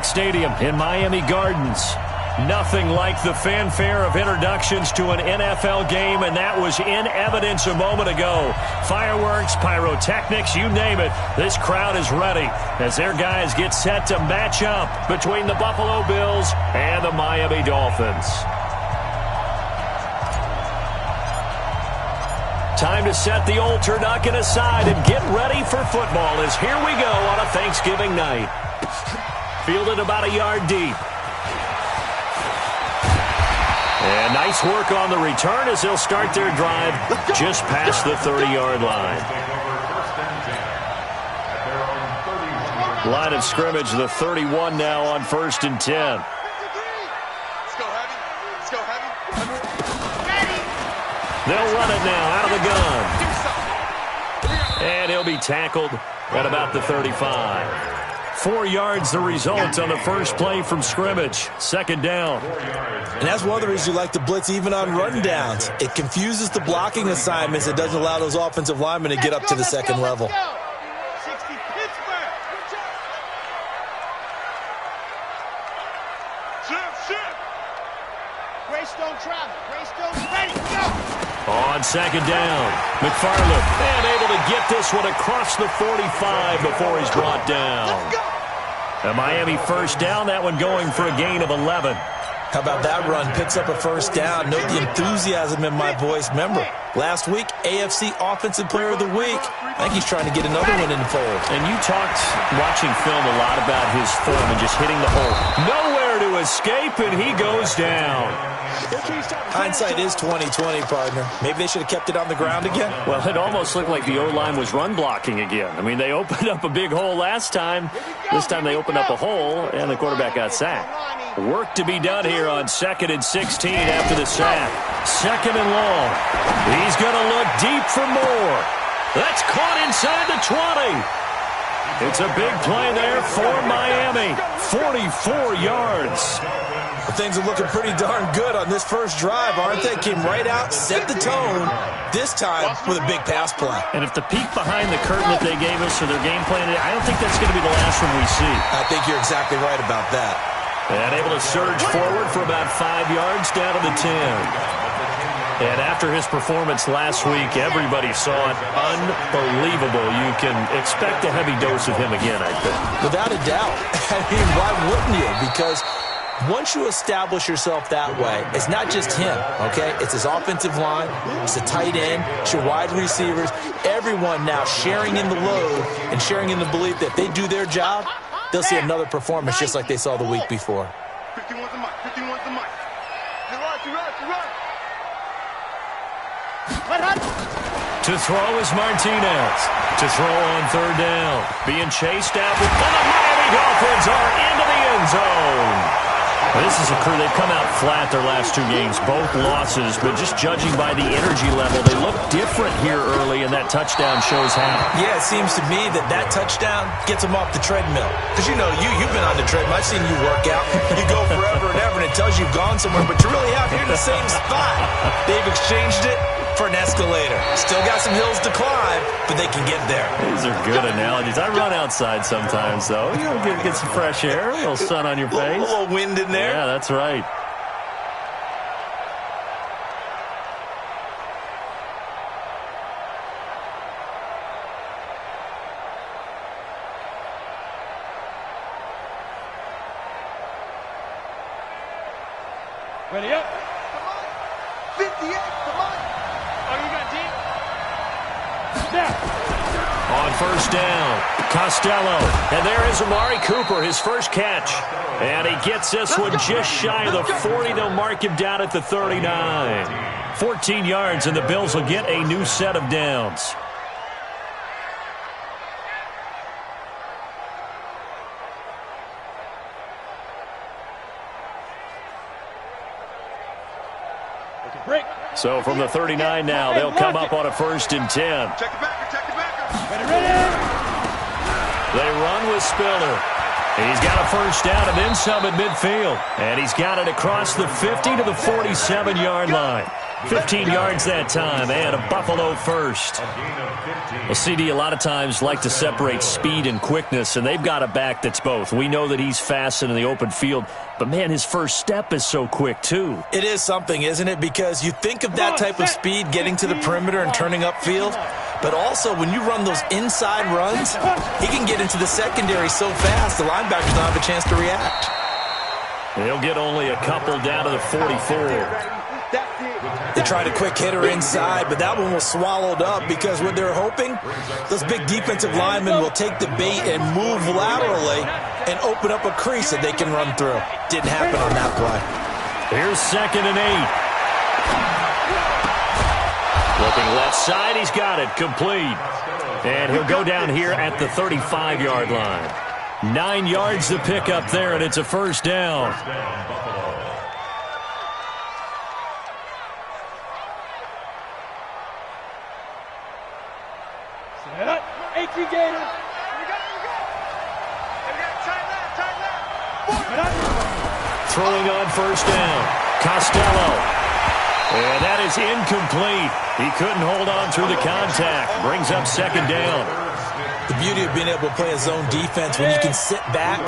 Stadium in Miami Gardens. Nothing like the fanfare of introductions to an NFL game, and that was in evidence a moment ago. Fireworks, pyrotechnics, you name it. This crowd is ready as their guys get set to match up between the Buffalo Bills and the Miami Dolphins. Time to set the old turducken aside and get ready for football as here we go on a Thanksgiving night. Fielded about a yard deep. And nice work on the return as they'll start their drive just past the 30-yard line. Line of scrimmage, the 31 now on 1st and 10. Let's go heavy. Let's go heavy. They'll run it now out of the gun. And he'll be tackled at about the 35. 4 yards the result on the first play from scrimmage. 2nd down. And that's one of the reasons you like to blitz even on rundowns. It confuses the blocking assignments. It doesn't allow those offensive linemen to get up to the second level. 60 Pittsburgh. Shift. Greystone travel. Greystone's ready. Go. On 2nd down, McFarland and able to get this one across the 45 before he's brought down. A Miami first down, that one going for a gain of 11. How about that run? Picks up a first down. Note the enthusiasm in my voice. Remember, last week, AFC Offensive Player of the Week. I think he's trying to get another one in the fold. And you talked, watching film, a lot about his form and just hitting the hole. Nowhere to escape, and he goes down. Hindsight is 20/20, partner. Maybe they should have kept it on the ground again. Well, it almost looked like the O-line was run blocking again. I mean, they opened up a big hole last time. This time they opened up a hole, and the quarterback got sacked. Work to be done here on 2nd and 16 after the sack. 2nd and long. He's going to look deep for more. That's caught inside the 20. It's a big play there for Miami. 44 yards. Well, things are looking pretty darn good on this first drive, aren't they? Came right out, set the tone, this time with a big pass play. And if the peek behind the curtain that they gave us or their game plan, I don't think that's going to be the last one we see. I think you're exactly right about that. And able to surge forward for about 5 yards down to the 10. And after his performance last week, everybody saw it. Unbelievable. You can expect a heavy dose of him again, I think. Without a doubt. I mean, why wouldn't you? Because once you establish yourself that way, it's not just him, okay? It's his offensive line, it's the tight end, it's your wide receivers, everyone now sharing in the load and sharing in the belief that if they do their job, they'll see another performance just like they saw the week before. 51's the mic. 51's the mic. You run. To throw is Martinez. To throw on 3rd down. Being chased out. And the Miami Dolphins are into the end zone. This is a crew. They've come out flat their last 2 games, both losses, but just judging by the energy level, they look different here early, and that touchdown shows how. Yeah, it seems to me that touchdown gets them off the treadmill. Because, you know, you've been on the treadmill. I've seen you work out. You go forever and ever, and it tells you you've gone somewhere, but you're really out here in the same spot. They've exchanged it for an escalator. Still got some hills to climb, but they can get there. These are good analogies. I run outside sometimes, though. You know, get some fresh air, a little sun on your face. A little wind in there. Yeah, that's right. Ready up. 58, come on. Oh, you got deep? Snap. On 1st down, Costello. And there is Amari Cooper, his first catch. And he gets this one just shy of the 40. They'll mark him down at the 39. 14 yards, and the Bills will get a new set of downs. So from the 39 now, they'll come up on a 1st and 10. Check the backer. Ready. They run with Spiller. He's got a first down and then some at midfield. And he's got it across the 50 to the 47-yard line. 15 yards that time, and a Buffalo first. Well, CD, a lot of times like to separate speed and quickness, and they've got a back that's both. We know that he's fast in the open field, but, man, his first step is so quick, too. It is something, isn't it? Because you think of that type of speed getting to the perimeter and turning upfield, but also when you run those inside runs, he can get into the secondary so fast the linebackers don't have a chance to react. He'll get only a couple down to the 44. They tried a quick hitter inside, but that one was swallowed up because what they're hoping, those big defensive linemen will take the bait and move laterally and open up a crease that they can run through. Didn't happen on that play. Here's 2nd and 8. Looking left side, he's got it, complete. And he'll go down here at the 35-yard line. 9 yards to pick up there, and it's a first down. Throwing on first down, Costello. And that is incomplete. He couldn't hold on through the contact. Brings up 2nd down. The beauty of being able to play a zone defense when you can sit back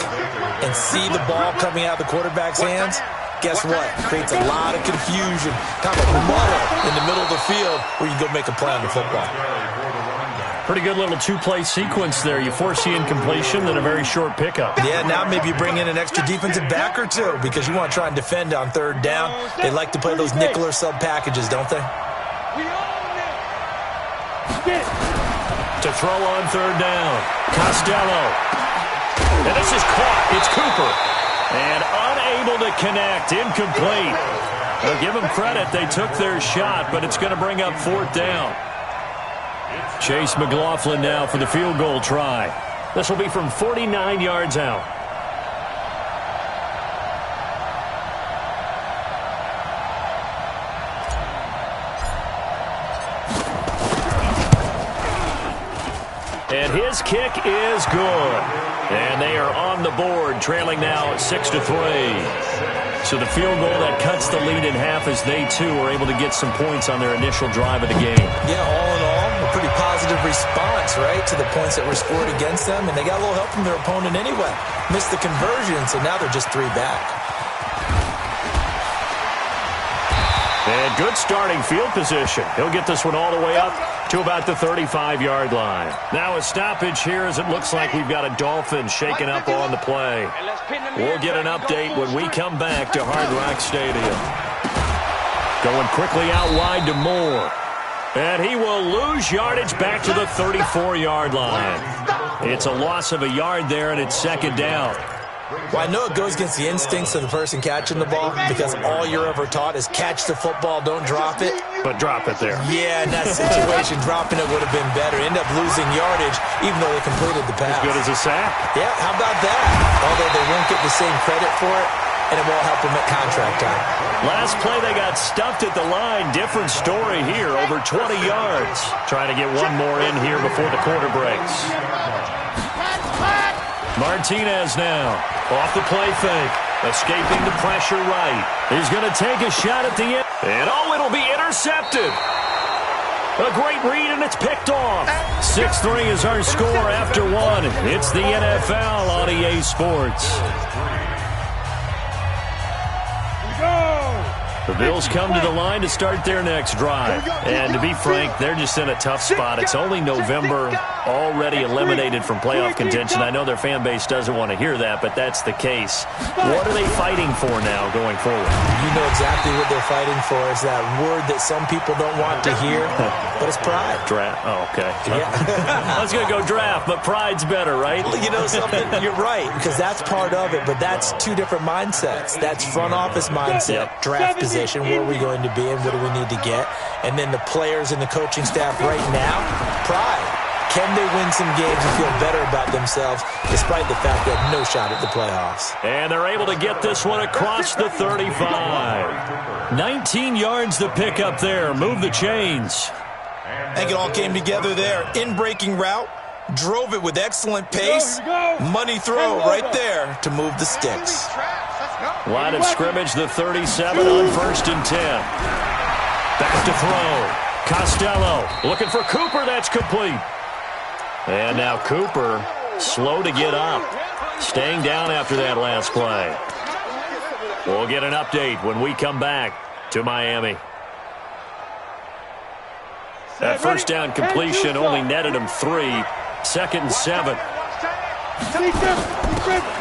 and see the ball coming out of the quarterback's hands, guess what? It creates a lot of confusion, kind of a muddle in the middle of the field where you go make a play on the football. Pretty good little two-play sequence there. You force the incompletion, then a very short pickup. Yeah, now maybe you bring in an extra defensive back or two because you want to try and defend on 3rd down. They like to play those nickel or sub packages, don't they? To throw on 3rd down, Costello. And this is caught. It's Cooper. And unable to connect. Incomplete. Well, give them credit. They took their shot, but it's going to bring up 4th down. Chase McLaughlin now for the field goal try. This will be from 49 yards out. And his kick is good. And they are on the board, trailing now 6-3. So the field goal that cuts the lead in half as they, too, are able to get some points on their initial drive of the game. Yeah, all in all, a pretty positive response, right, to the points that were scored against them. And they got a little help from their opponent anyway. Missed the conversion, so now they're just 3 back. And good starting field position. He'll get this one all the way up to about the 35-yard line. Now a stoppage here as it looks like we've got a Dolphins shaking up on the play. We'll get an update when we come back to Hard Rock Stadium. Going quickly out wide to Moore. And he will lose yardage back to the 34-yard line. It's a loss of a yard there, and it's 2nd down. Well, I know it goes against the instincts of the person catching the ball because all you're ever taught is catch the football, don't drop it. But drop it there. Yeah, in that situation, dropping it would have been better. End up losing yardage even though they completed the pass. As good as a sack. Yeah, how about that? Although they won't get the same credit for it, and it won't help them at contract time. Last play, they got stuffed at the line. Different story here, over 20 yards. Trying to get one more in here before the quarter breaks. Martinez now. Off the play fake. Escaping the pressure right. He's going to take a shot at the end. And it'll be intercepted. A great read, and it's picked off. 6-3 is our score after 1. It's the NFL on EA Sports. The Bills come to the line to start their next drive. And to be frank, they're just in a tough spot. It's only November, already eliminated from playoff contention. I know their fan base doesn't want to hear that, but that's the case. What are they fighting for now going forward? You know exactly what they're fighting for. Is that word that some people don't want to hear, but it's pride. Draft. Oh, okay. Yeah. I was going to go draft, but pride's better, right? Well, you know something? You're right, because that's part of it, but that's 2 different mindsets. That's front office mindset, draft position. Where are we going to be and what do we need to get? And then the players and the coaching staff right now, pride. Can they win some games and feel better about themselves despite the fact they have no shot at the playoffs? And they're able to get this one across the 35. 19 yards to pick up there. Move the chains. I think it all came together there. In-breaking route. Drove it with excellent pace. Money throw right there to move the sticks. Line of scrimmage, the 37 on 1st and 10. Back to throw. Costello looking for Cooper. That's complete. And now Cooper slow to get up. Staying down after that last play. We'll get an update when we come back to Miami. That first down completion only netted him 3. 2nd and 7.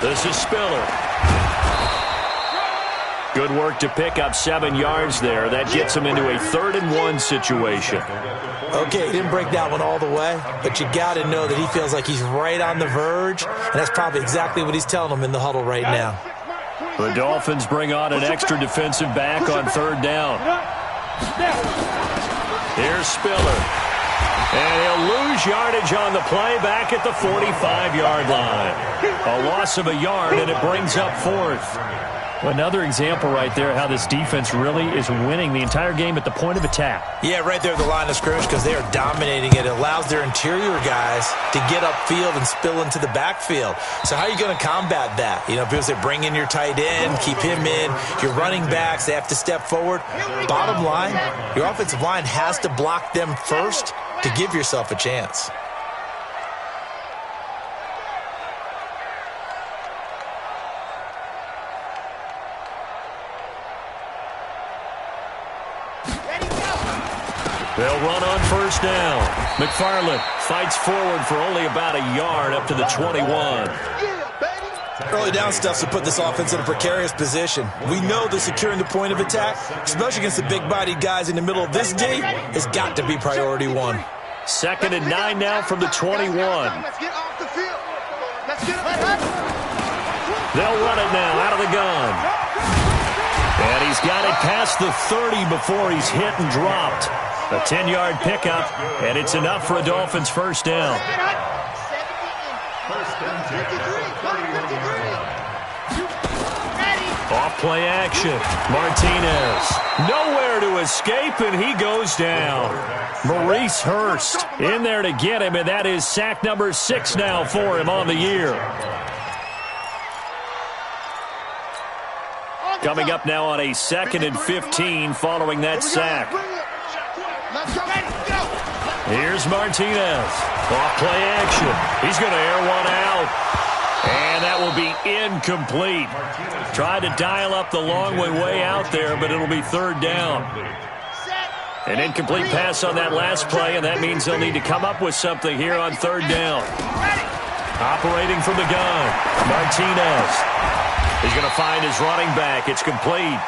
This is Spiller. Good work to pick up 7 yards there. That gets him into a 3rd and 1 situation. Okay, he didn't break that one all the way, but you got to know that he feels like he's right on the verge, and that's probably exactly what he's telling them in the huddle right now. The Dolphins bring on an extra defensive back on 3rd down. Here's Spiller. And he'll lose yardage on the play back at the 45-yard line. A loss of a yard, and it brings up 4th. Another example right there how this defense really is winning the entire game at the point of attack. Yeah, right there at the line of scrimmage because they are dominating it. It allows their interior guys to get upfield and spill into the backfield. So how are you going to combat that? You know, people say bring in your tight end, keep him in. Your running backs, they have to step forward. Bottom line, your offensive line has to block them first to give yourself a chance. They'll run on 1st down. McFarland fights forward for only about a yard up to the 21. Early down stuff to put this offense in a precarious position. We know that securing the point of attack, especially against the big-bodied guys in the middle of this D, has got to be priority 1. 2nd and 9 now from the 21. Let's get off the field. Let's get up. They'll run it now out of the gun. And he's got it past the 30 before he's hit and dropped. A 10-yard pickup, and it's enough for a Dolphins 1st down. Off-play action. Martinez. Nowhere to escape, and he goes down. Maurice Hurst in there to get him, and that is sack number 6 now for him on the year. Coming up now on a 2nd and 15 following that sack. Here's Martinez. Off-play action. He's going to air one out. And that will be incomplete. Tried to dial up the long way out there, but it'll be 3rd down. An incomplete pass on that last play, and that means they'll need to come up with something here on 3rd down. Operating from the gun. Martinez. He's going to find his running back. It's complete.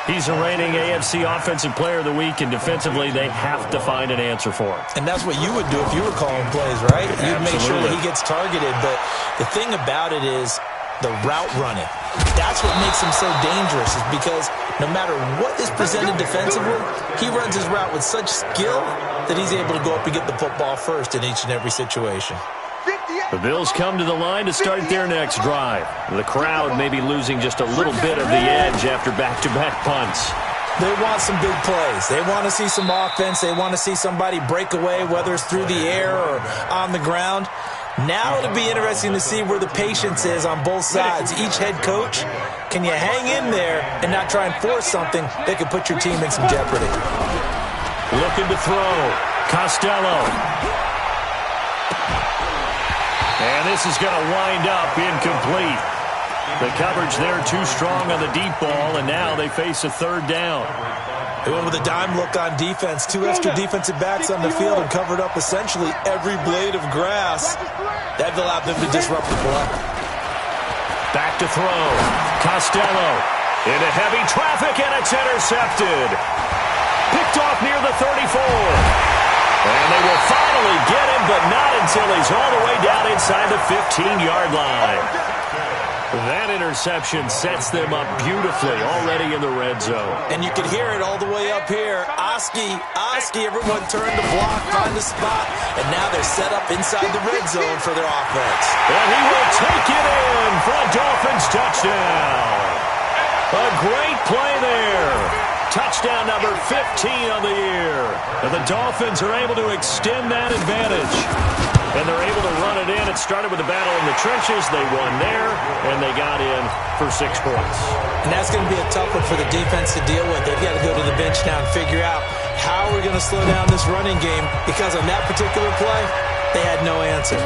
He's a reigning AFC Offensive Player of the Week, and defensively, they have to find an answer for him. And that's what you would do if you were calling plays, right? You'd make sure that he gets targeted. But the thing about it is the route running. That's what makes him so dangerous, is because no matter what is presented defensively, he runs his route with such skill that he's able to go up and get the football first in each and every situation. The Bills come to the line to start their next drive. The crowd may be losing just a little bit of the edge after back-to-back punts. They want some big plays. They want to see some offense. They want to see somebody break away, whether it's through the air or on the ground. Now it'll be interesting to see where the patience is on both sides. Each head coach, can you hang in there and not try and force something that could put your team in some jeopardy? Looking to throw. Costello. And this is going to wind up incomplete. The coverage there too strong on the deep ball, and now they face a 3rd down. They went with a dime look on defense. 2 extra defensive backs on the field and covered up essentially every blade of grass. That allowed them to disrupt the play. Back to throw. Costello into heavy traffic, and it's intercepted. Picked off near the 34. And they will finally get him, but not until he's all the way down inside the 15-yard line. That interception sets them up beautifully already in the red zone. And you can hear it all the way up here. Oski, everyone turned the block, find the spot, and now they're set up inside the red zone for their offense. And he will take it in for a Dolphins touchdown. A great play there. Touchdown number 15 on the year. And the Dolphins are able to extend that advantage. And they're able to run it in. It started with a battle in the trenches. They won there, and they got in for 6 points. And that's going to be a tough one for the defense to deal with. They've got to go to the bench now and figure out how we're going to slow down this running game, because on that particular play, they had no answer.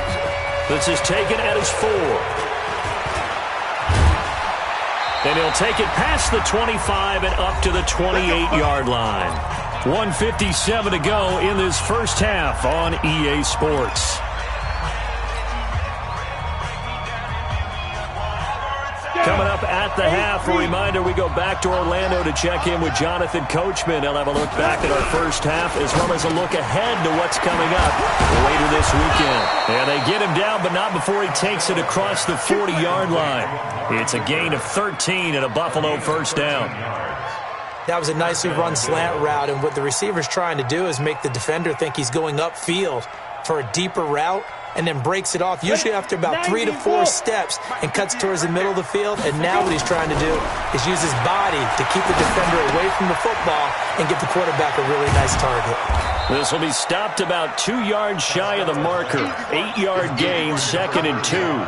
This is taken at his 4. And he'll take it past the 25 and up to the 28-yard line. 1:57 to go in this first half on EA Sports. Coming up at the half, a reminder, we go back to Orlando to check in with Jonathan Coachman. He'll have a look back at our first half as well as a look ahead to what's coming up later this weekend. And they get him down, but not before he takes it across the 40-yard line. It's a gain of 13 and a Buffalo first down. That was a nicely run slant route, and what the receiver's trying to do is make the defender think he's going upfield for a deeper route, and then breaks it off, usually after about 3 to 4 steps, and cuts towards the middle of the field. And now what he's trying to do is use his body to keep the defender away from the football and get the quarterback a really nice target. This will be stopped about 2 yards shy of the marker. 8-yard gain, 2nd and 2.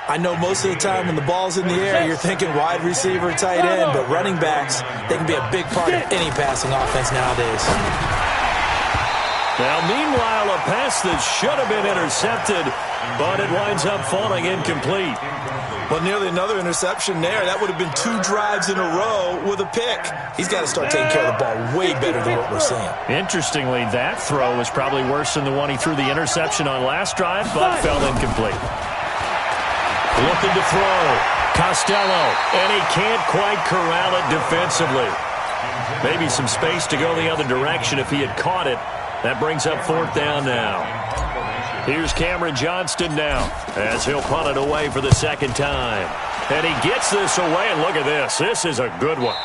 I know most of the time when the ball's in the air, you're thinking wide receiver, tight end, but running backs, they can be a big part of any passing offense nowadays. Now, meanwhile, a pass that should have been intercepted, but it winds up falling incomplete. Well, nearly another interception there. That would have been 2 drives in a row with a pick. He's got to start taking care of the ball way better than what we're seeing. Interestingly, that throw was probably worse than the one he threw the interception on last drive, but fell incomplete. Looking to throw. Costello, and he can't quite corral it defensively. Maybe some space to go the other direction if he had caught it. That brings up 4th down now. Here's Cameron Johnston now as he'll punt it away for the 2nd time. And he gets this away, and look at this. This is a good one.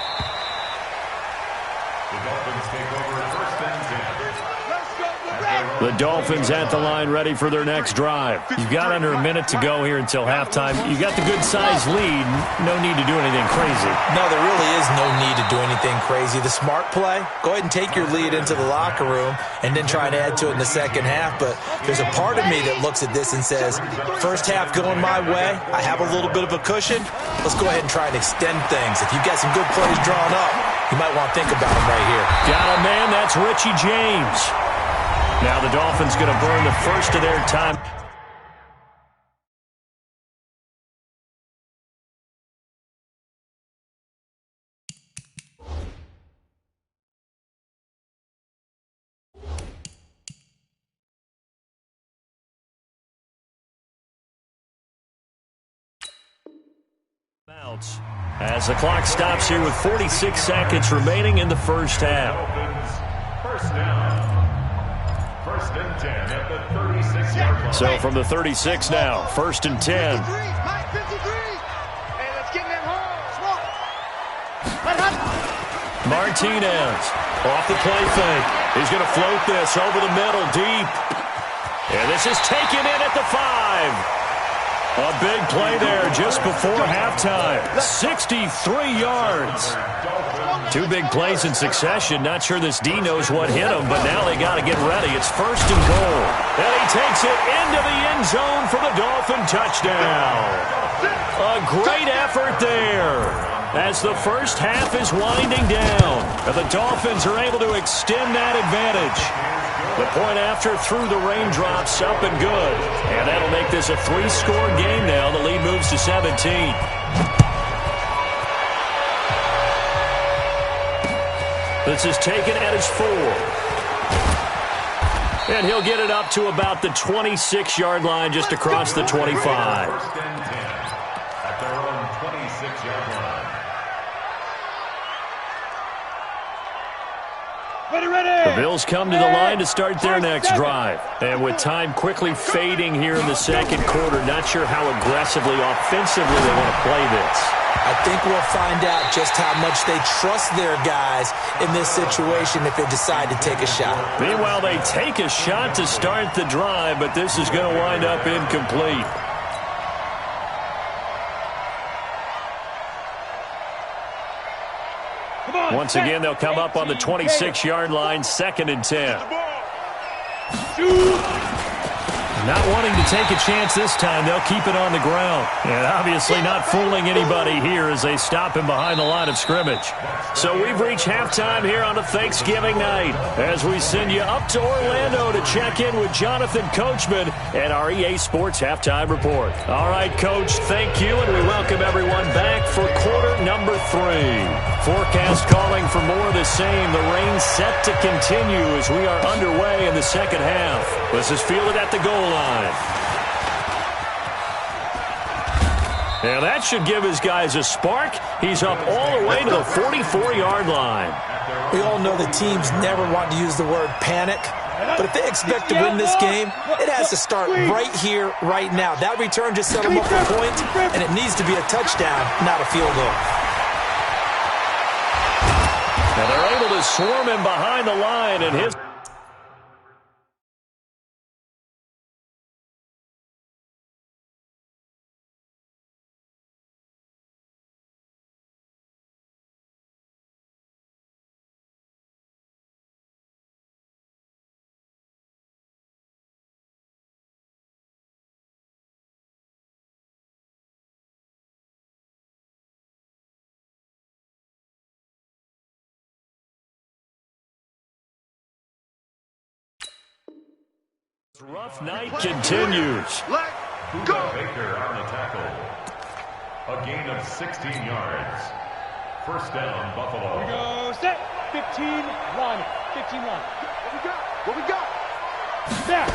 The Dolphins at the line ready for their next drive. You've got under a minute to go here until halftime. You've got the good-sized lead. No need to do anything crazy. No, there really is no need to do anything crazy. The smart play, go ahead and take your lead into the locker room and then try to add to it in the second half. But there's a part of me that looks at this and says, first half going my way, I have a little bit of a cushion. Let's go ahead and try and extend things. If you've got some good plays drawn up, you might want to think about them right here. Got a man, that's Richie James. Now the Dolphins going to burn the first of their time. As the clock stops here with 46 seconds remaining in the first half. First down. 1st and 10 at the 36-yard line. So from the 36 now, 1st and 10. Martinez off the play fake. He's going to float this over the middle deep. And this is taken in at the 5. A big play there just before halftime. 63 yards. 2 big plays in succession. Not sure this D knows what hit him, but now they got to get ready. It's 1st and goal. And he takes it into the end zone for the Dolphin touchdown. A great effort there as the first half is winding down. And the Dolphins are able to extend that advantage. The point after through the raindrops, up and good. And that'll make this a 3-score game now. The lead moves to 17. This is taken at his 4. And he'll get it up to about the 26-yard line just across the 25. 1st and 10 at their own 26-yard line. The Bills come to the line to start their next drive. And with time quickly fading here in the second quarter, not sure how aggressively, offensively they want to play this. I think we'll find out just how much they trust their guys in this situation if they decide to take a shot. Meanwhile, they take a shot to start the drive, but this is going to wind up incomplete. Once again, they'll come up on the 26-yard line, 2nd and 10. Not wanting to take a chance this time, they'll keep it on the ground. And obviously not fooling anybody here as they stop him behind the line of scrimmage. So we've reached halftime here on a Thanksgiving night as we send you up to Orlando to check in with Jonathan Coachman and our EA Sports Halftime Report. All right, Coach, thank you, and we welcome everyone back for quarter number 3. Forecast calling for more of the same. The rain set to continue as we are underway in the second half. This is fielded at the goal line. And that should give his guys a spark. He's up all the way to the 44-yard line. We all know the teams never want to use the word panic, but if they expect to win this game, it has to start right here, right now. That return just set them up for points, and it needs to be a touchdown, not a field goal. And they're able to swarm him behind the line, and his... Rough night continues. Let go. Baker on the tackle. A gain of 16 yards. First down, Buffalo. Here we go. Set. 15-1. 15-1. What we got? There.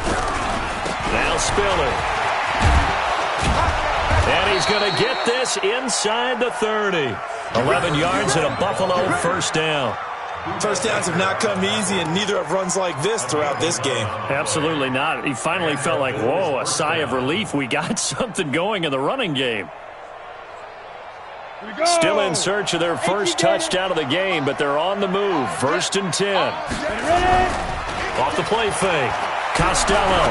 Now Spiller. And he's going to get this inside the 30. 11 yards and a Buffalo first down. First downs have not come easy, and neither have runs like this throughout this game. Absolutely not. He finally felt like, whoa, a sigh of relief. We got something going in the running game. Still in search of their first touchdown of the game, but they're on the move. First and 10. Off the play fake. Costello.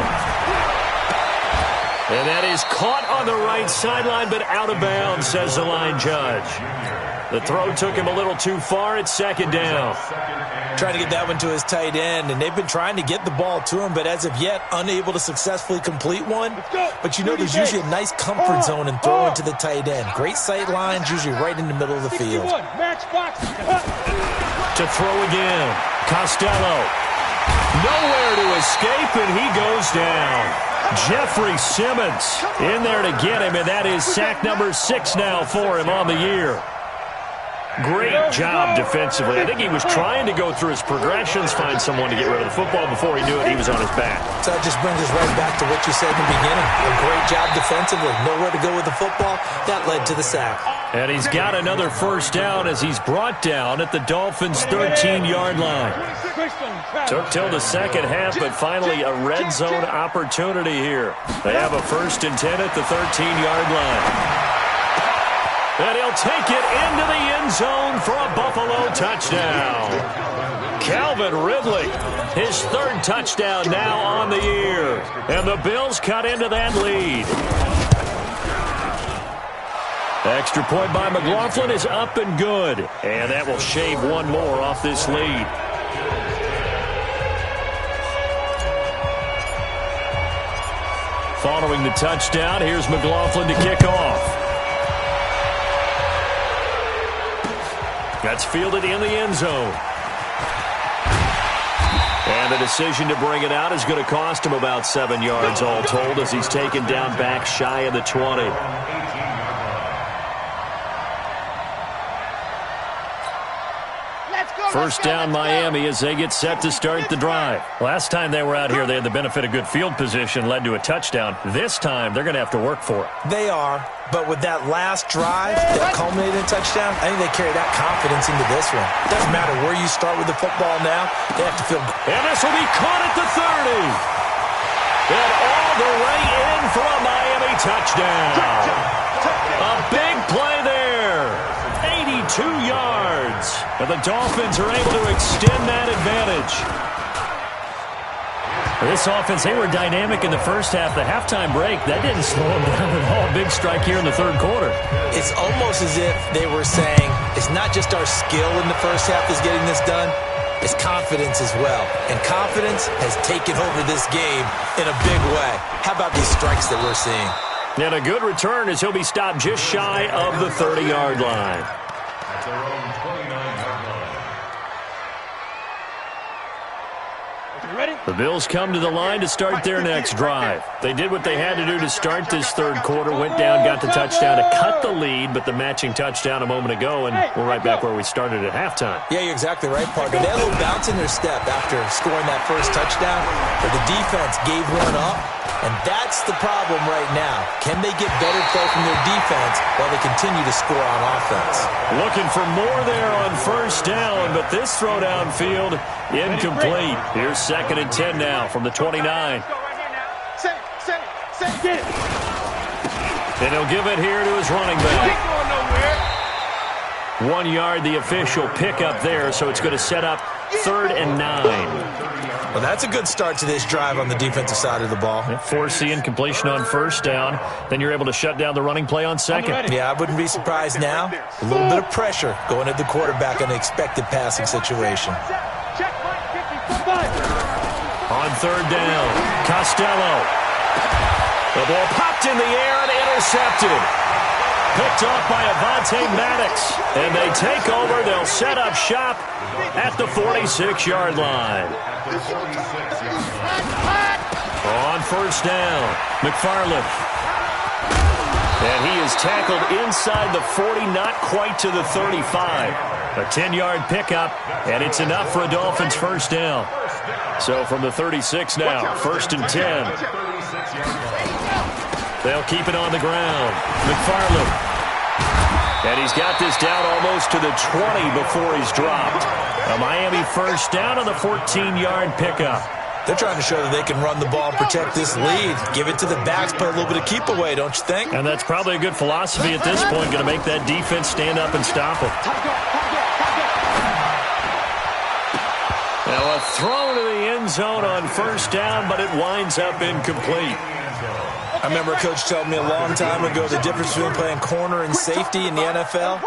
And that is caught on the right sideline, but out of bounds, says the line judge. The throw took him a little too far. It's second down. Trying to get that one to his tight end, and they've been trying to get the ball to him, but as of yet, unable to successfully complete one. But you know there's usually a nice comfort zone in throwing to the tight end. Great sight lines, usually right in the middle of the field. To throw again. Costello. Nowhere to escape, and he goes down. Jeffrey Simmons in there to get him, and that is sack number 6 now for him on the year. Great job defensively. I think he was trying to go through his progressions, find someone to get rid of the football. Before he knew it, he was on his back. So that just brings us right back to what you said in the beginning. A great job defensively. Nowhere to go with the football. That led to the sack. And he's got another first down as he's brought down at the Dolphins' 13-yard line. Took till the second half, but finally a red zone opportunity here. They have a first and 10 at the 13-yard line. And he'll take it into the end zone for a Buffalo touchdown. Calvin Ridley, his 3rd touchdown now on the year. And the Bills cut into that lead. Extra point by McLaughlin is up and good. And that will shave one more off this lead. Following the touchdown, here's McLaughlin to kick off. That's fielded in the end zone. And the decision to bring it out is going to cost him about 7 yards all told as he's taken down back shy of the 20. First down Miami as they get set to start the drive. Last time they were out here, they had the benefit of good field position, led to a touchdown. This time, they're going to have to work for it. They are, but with that last drive that culminated in a touchdown, I think they carry that confidence into this one. Doesn't matter where you start with the football now, they have to feel good. And this will be caught at the 30. And all the way in for a Miami touchdown. A big play there. 82 yards. And the Dolphins are able to extend that advantage. This offense, they were dynamic in the first half. The halftime break, that didn't slow them down at all. Big strike here in the 3rd quarter. It's almost as if they were saying, it's not just our skill in the first half that's getting this done. is confidence as well. And confidence has taken over this game in a big way. How about these strikes that we're seeing? And a good return as he'll be stopped just shy of the 30-yard line. At their own 29-yard line. The Bills come to the line to start their next drive. They did what they had to do to start this third quarter, went down, got the touchdown to cut the lead, but the matching touchdown a moment ago, and we're right back where we started at halftime. Yeah, you're exactly right, partner. They had a little bounce in their step after scoring that first touchdown, but the defense gave one up, and that's the problem right now. Can they get better play from their defense while they continue to score on offense? Looking for more there on first down, but this throw downfield incomplete. Here's 2nd and 10 now from the 29. And he'll give it here to his running back. 1 yard, the official pickup there, so it's going to set up 3rd and 9. Well, that's a good start to this drive on the defensive side of the ball. Force the incompletion on first down. Then you're able to shut down the running play on second. Yeah, I wouldn't be surprised now. A little bit of pressure going at the quarterback in an expected passing situation. On 3rd down, Costello. The ball popped in the air and intercepted. Picked off by Avonte Maddox. And they take over. They'll set up shop at the 46-yard line. On 1st down, McFarland. And he is tackled inside the 40, not quite to the 35. A 10-yard pickup, and it's enough for a Dolphins first down. So from the 36 now, 1st and 10. They'll keep it on the ground. McFarland. And he's got this down almost to the 20 before he's dropped. A Miami first down on the 14-yard pickup. They're trying to show that they can run the ball and protect this lead. Give it to the backs, play a little bit of keep away, don't you think? And that's probably a good philosophy at this point, going to make that defense stand up and stop them. Now a throw to the end zone on first down, but it winds up incomplete. I remember a coach told me a long time ago the difference between playing corner and safety in the NFL.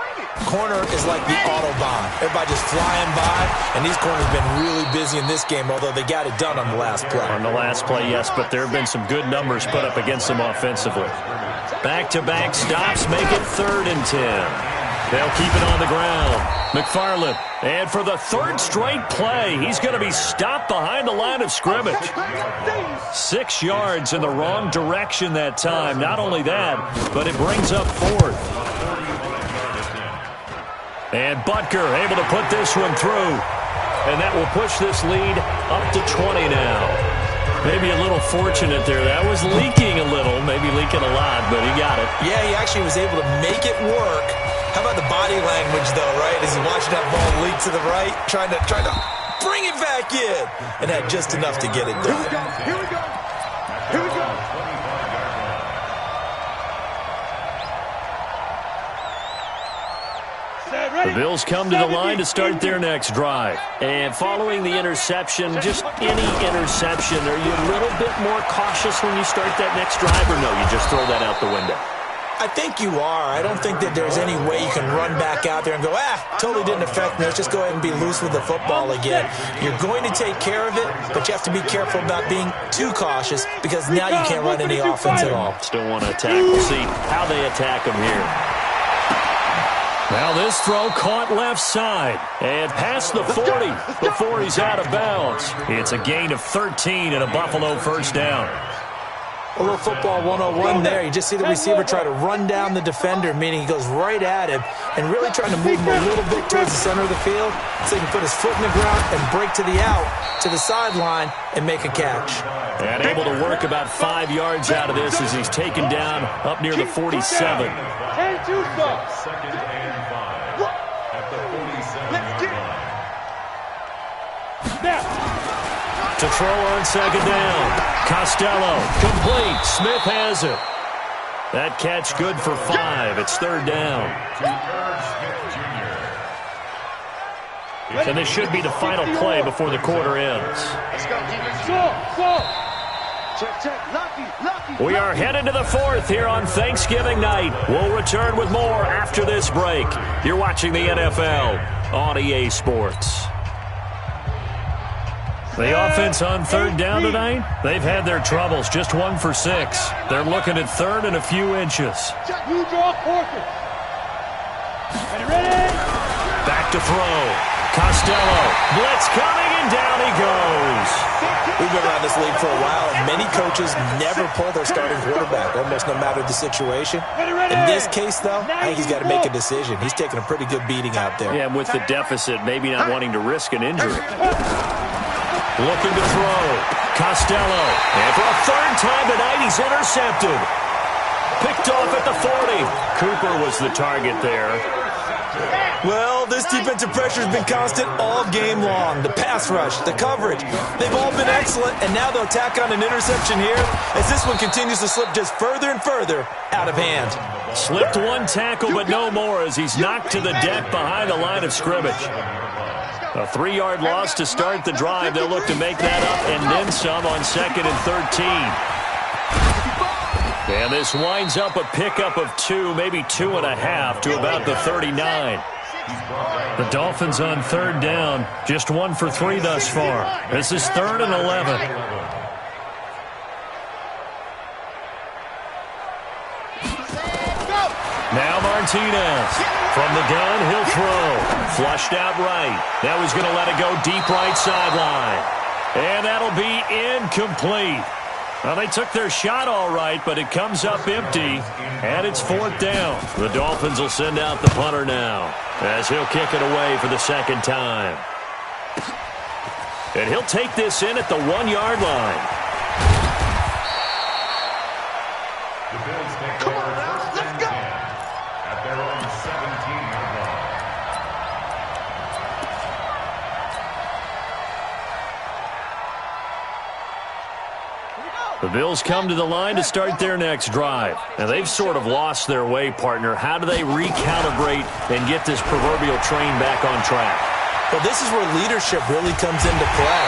Corner is like the Autobahn. Everybody just flying by, and these corners have been really busy in this game, although they got it done on the last play. On the last play, yes, but there have been some good numbers put up against them offensively. Back-to-back stops make it 3rd and 10. They'll keep it on the ground. McFarland. And for the 3rd straight play, he's going to be stopped behind the line of scrimmage. 6 yards in the wrong direction that time. Not only that, but it brings up 4th. And Butker able to put this one through. And that will push this lead up to 20 now. Maybe a little fortunate there. That was leaking a little, maybe leaking a lot, but he got it. Yeah, he actually was able to make it work. How about the body language, though, right? As he watched that ball leak to the right, trying to bring it back in, and had just enough to get it done. Here we go. Here we go. The Bills come to the line to start their next drive. And following the interception, just any interception, are you a little bit more cautious when you start that next drive, or no, you just throw that out the window? I think you are. I don't think that there's any way you can run back out there and go, totally didn't affect me. Let's just go ahead and be loose with the football again. You're going to take care of it, but you have to be careful about being too cautious because now you can't run any offense at all. Still want to attack. We'll see how they attack them here. Now this throw caught left side and past the 40 before he's out of bounds. It's a gain of 13 and a Buffalo first down. A little football 101 there. You just see the receiver try to run down the defender, meaning he goes right at him and really trying to move him a little bit towards the center of the field so he can put his foot in the ground and break to the out, to the sideline, and make a catch. And able to work about 5 yards out of this as he's taken down up near the 47. And 2 stops. 2nd and 5 at the 47-yard line. Now. To throw on 2nd down. Costello, complete. Smith has it. That catch good for 5. It's 3rd down. And this should be the final play before the quarter ends. Let's go, defense. Go. Check. Lucky. We are headed to the 4th here on Thanksgiving night. We'll return with more after this break. You're watching the NFL on EA Sports. The offense on third down tonight, they've had their troubles, just 1 for 6. They're looking at third and a few inches. You draw quarters. Ready? Back to throw. Costello. Blitz coming, and down he goes. We've been around this league for a while, and many coaches never pull their starting quarterback, almost no matter the situation. In this case, though, I think he's got to make a decision. He's taking a pretty good beating out there. Yeah, and with the deficit, maybe not wanting to risk an injury. Looking to throw. Costello. And for a third time tonight, he's intercepted. Picked off at the 40. Cooper was the target there. Well, this defensive pressure has been constant all game long. The pass rush, the coverage, they've all been excellent, and now they'll tack on an interception here as this one continues to slip just further and further out of hand. Slipped one tackle, but no more as he's knocked to the deck behind the line of scrimmage. A 3-yard loss to start the drive. They'll look to make that up and then some on 2nd and 13. And this winds up a pickup of 2, maybe 2.5 to about the 39. The Dolphins on third down, just 1 for 3 thus far. This is 3rd and 11. Now Martinez. From the gun, he'll throw. Flushed out right. That was going to let it go deep right sideline. And that'll be incomplete. Well, they took their shot all right, but it comes up empty, and it's 4th down. The Dolphins will send out the punter now as he'll kick it away for the 2nd time. And he'll take this in at the 1-yard line. The Bills take over first and 10 at their own 17-yard line. The Bills come to the line to start their next drive. And they've sort of lost their way, partner. How do they recalibrate and get this proverbial train back on track? Well, this is where leadership really comes into play.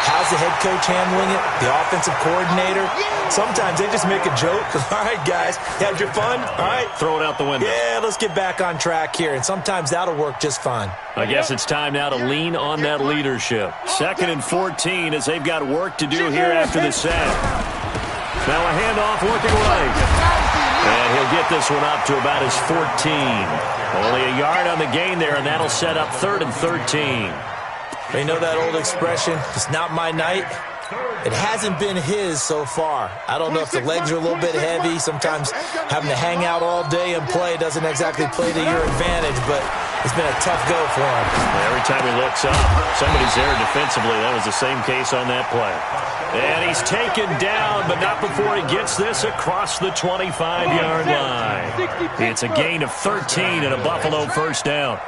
How's the head coach handling it? The offensive coordinator? Sometimes they just make a joke. All right, guys, you had your fun? All right. Throw it out the window. Yeah, let's get back on track here. And sometimes that'll work just fine. I guess it's time now to lean on that leadership. 2nd and 14 as they've got work to do here after the sack. Now a handoff looking right. And he'll get this one up to about his 14. Only a yard on the gain there, and that'll set up 3rd and 13. You know that old expression, it's not my night? It hasn't been his so far. I don't know if the legs are a little bit heavy. Sometimes having to hang out all day and play doesn't exactly play to your advantage, but it's been a tough go for him. Every time he looks up, somebody's there defensively. That was the same case on that play. And he's taken down, but not before he gets this across the 25-yard line. It's a gain of 13 and a Buffalo 1st down.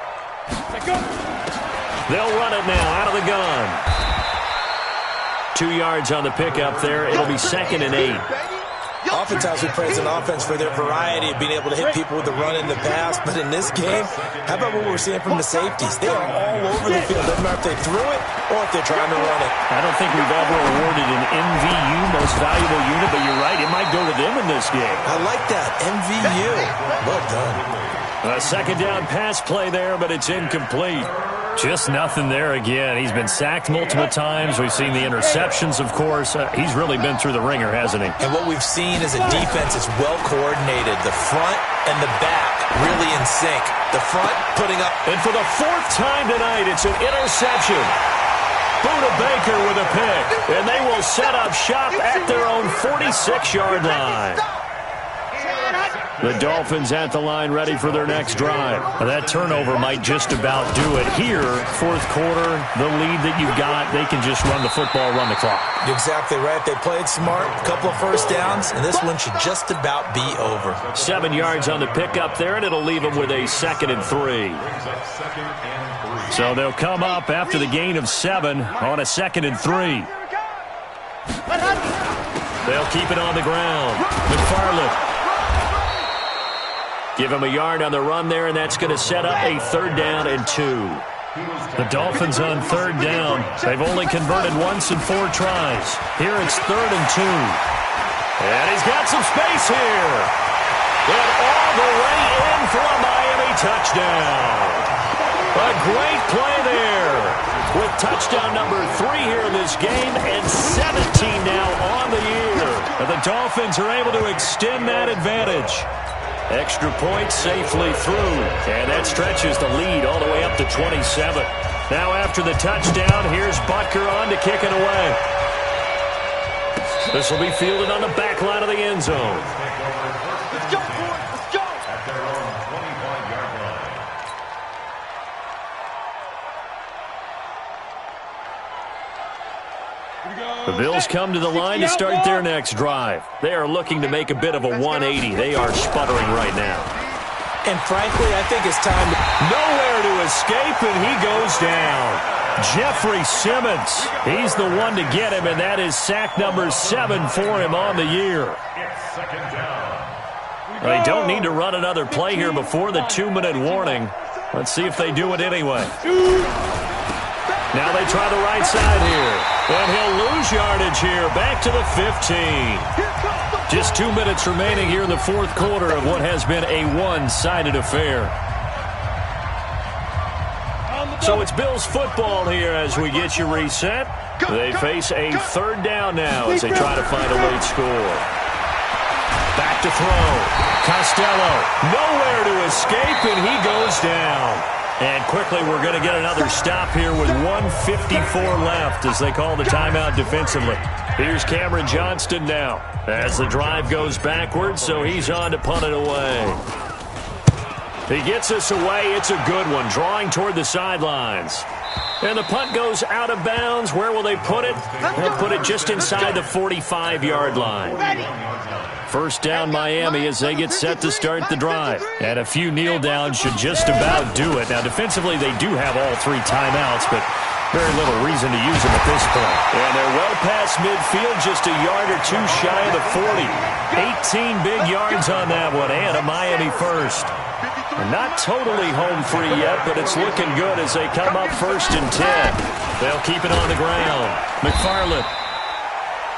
They'll run it now out of the gun. 2 yards on the pickup there. It'll be 2nd and 8. Oftentimes we praise an offense for their variety of being able to hit people with the run in the pass, but in this game, how about what we're seeing from the safeties? They are all over the field. Doesn't matter if they threw it or if they're trying to run it. I don't think we've ever awarded an MVU, most valuable unit, but you're right, it might go to them in this game. I like that, MVU. Well done. A 2nd down pass play there, but it's incomplete. Just nothing there again. He's been sacked multiple times. We've seen the interceptions, of course. He's really been through the ringer, hasn't he? And what we've seen is a defense that's well coordinated. The front and the back really in sync. The front putting up. And for the 4th time tonight, it's an interception. Buda Baker with a pick. And they will set up shop at their own 46-yard line. The Dolphins at the line ready for their next drive. That turnover might just about do it. Here, 4th quarter, the lead that you've got, they can just run the football, run the clock. You're exactly right. They played smart, a couple of 1st downs, and this one should just about be over. 7 yards on the pickup there, and it'll leave them with a 2nd and 3. So they'll come up after the gain of 7 on a 2nd and 3. They'll keep it on the ground. McFarland. Give him a yard on the run there, and that's going to set up a 3rd down and 2. The Dolphins on 3rd down. They've only converted once in 4 tries. Here it's 3rd and 2. And he's got some space here. And all the way in for a Miami touchdown. A great play there with touchdown number 3 here in this game and 17 now on the year. And the Dolphins are able to extend that advantage. Extra point safely through, and that stretches the lead all the way up to 27. Now after the touchdown, here's Butker on to kick it away. This will be fielded on the back line of the end zone. Let's go, boys. Let's go. At their own 25-yard line. The Bills come to the line to start their next drive. They are looking to make a bit of a 180. They are sputtering right now. And frankly, I think it's time to... Nowhere to escape, and he goes down. Jeffrey Simmons, he's the one to get him, and that is sack number 7 for him on the year. It's second down. They don't need to run another play here before the 2-minute warning. Let's see if they do it anyway. Now they try the right side here. And he'll lose yardage here. Back to the 15. Just 2 minutes remaining here in the fourth quarter of what has been a one-sided affair. So it's Bills football here as we get you reset. They face a third down now as they try to find a late score. Back to throw. Costello, nowhere to escape, and he goes down. And quickly, we're going to get another stop here with 1:54 left as they call the timeout defensively. Here's Cameron Johnston now as the drive goes backwards, so he's on to punt it away. He gets us away. It's a good one, drawing toward the sidelines. And the punt goes out of bounds. Where will they put it? They'll put it just inside the 45-yard line. First down Miami as they get set to start the drive. And a few kneel downs should just about do it. Now defensively they do have all 3 timeouts, but very little reason to use them at this point. And they're well past midfield, just a yard or 2 shy of the 40. 18 big yards on that one, and a Miami first. And not totally home free yet, but it's looking good as they come up 1st and 10. They'll keep it on the ground. McFarland.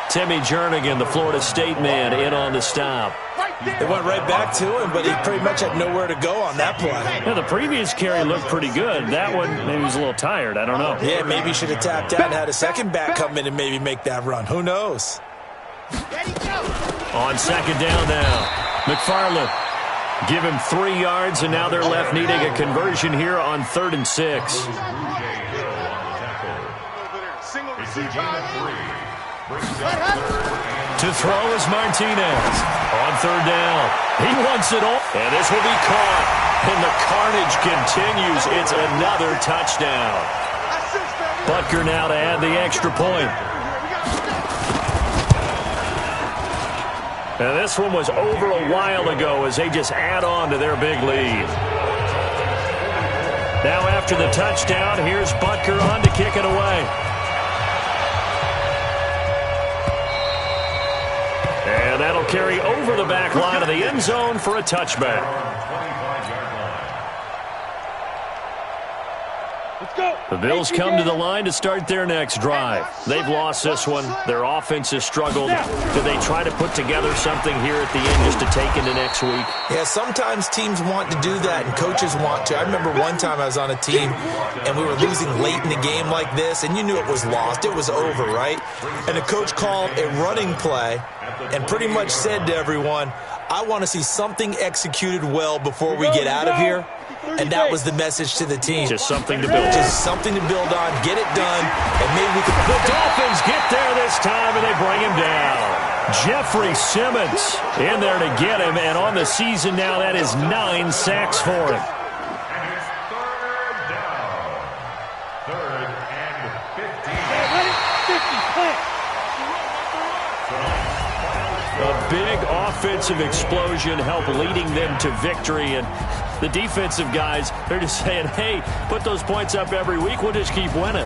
Timmy Jernigan, the Florida State man, in on the stop. They went right back to him, but he pretty much had nowhere to go on that play. Yeah, the previous carry looked pretty good. That one, maybe he was a little tired. I don't know. Yeah, maybe he should have tapped out and had a second back come in and maybe make that run. Who knows? On second down now, McFarland. Give him 3 yards, and now they're left needing a conversion here on 3rd and 6. To throw is Martinez. On 3rd down. He wants it all. And this will be caught. And the carnage continues. It's another touchdown. Butker now to add the extra point. And this one was over a while ago as they just add on to their big lead. Now after the touchdown, here's Butker on to kick it away. And that'll carry over the back line of the end zone for a touchback. The Bills come to the line to start their next drive. They've lost this one. Their offense has struggled. Do they try to put together something here at the end just to take into next week? Yeah, sometimes teams want to do that and coaches want to. I remember one time I was on a team and we were losing late in the game like this, and you knew it was lost. It was over, right? And the coach called a running play and pretty much said to everyone, I want to see something executed well before we get out of here. And that was the message to the team. Just something to build. Just something to build on, get it done, and maybe we can... The Dolphins get there this time, and they bring him down. Jeffrey Simmons in there to get him, and on the season now, that is 9 sacks for him. And it's 3rd down. 3rd and 15. A big offensive explosion helped leading them to victory, and the defensive guys, they're just saying, hey, put those points up every week, we'll just keep winning.